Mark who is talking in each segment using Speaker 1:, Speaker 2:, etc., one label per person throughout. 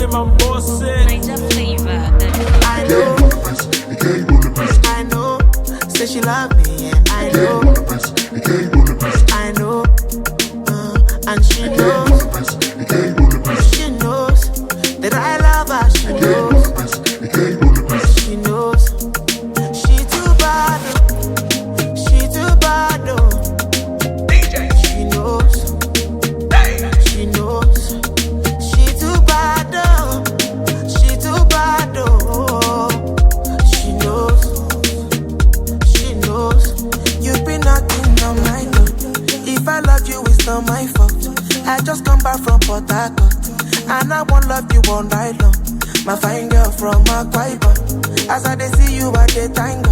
Speaker 1: rhythm and boss it.
Speaker 2: Niger flavor.
Speaker 3: I know, I know. Say she love me, yeah, I know. I know, and she knows. She knows that I love her. She knows. She knows. She too bad. She too bad. She knows. She knows. She too bad. She too bad. She knows. She knows. You've been knocking on my door. If I love you, it's not my fault. I just come back from Port Harcourt, and I won't love you all night long. My fine girl from Akwa Ibom. As I dey see you, I dey tango.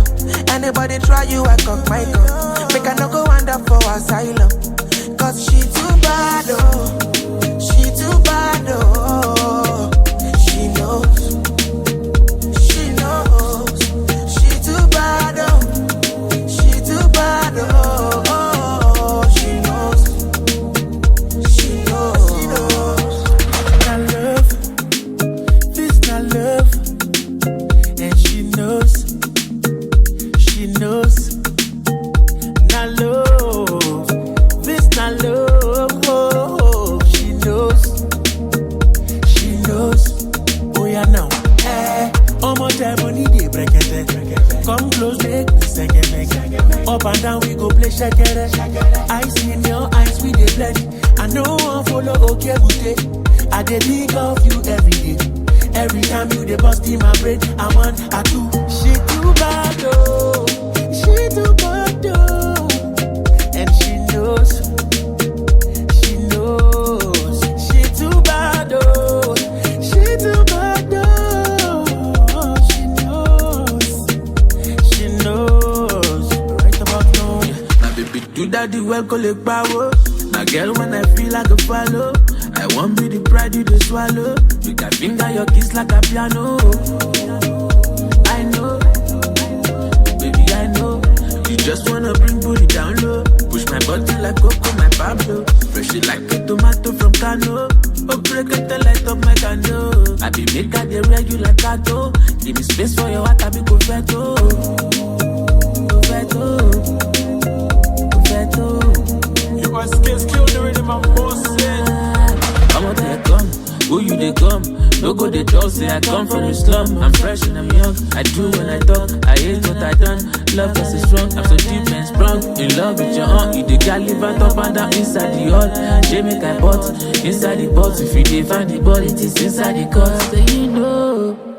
Speaker 3: Anybody try you, I cock my gun. Make I no go end up for asylum. Cause she too bad, oh. She too bad, oh. She knows. She knows. She too bad, oh. She too bad, oh. She knows. She knows. She knows. I love. This not love. And she knows. She knows. Not love. This not love. She knows. She knows. Oh yeah now. Omo time money dey brekete. Come close, make me second. Up and down we go play shakere. I see in your eyes we dey blend. I know I follow okay bute. I dey think of you every day. Every time you dey bust in my brain, I want, I do. She too bad, oh. She too bad, oh. And she knows. She knows. She too bad, oh. She too bad, oh. She knows. She knows. Right about now. Now baby, do that the well, call it power. Now girl, when I feel like a follow, I won't be the pride you to swallow. You can finger your kiss like a piano. I know, baby, I know. You just wanna bring booty down low. Push my body like Coco, my Pablo. Fresh it like a tomato from Kano. Oh, break it the light up my candle. I be make her the regular cato. Give me space for your heart, I be confetto. Confetto. Confetto.
Speaker 1: You got skills, kill the rhythm and boss it.
Speaker 4: I'm out there come, who you they come? No go they talk, say I come from the slum. I'm fresh and I'm young, I do when I talk. I hate what I done, love is so strong. I'm so deep and sprung, in love with your aunt. You the girl live and up and down inside the hall. They make I pot, inside the box. If you dey find the ball, it is inside the cut. So you know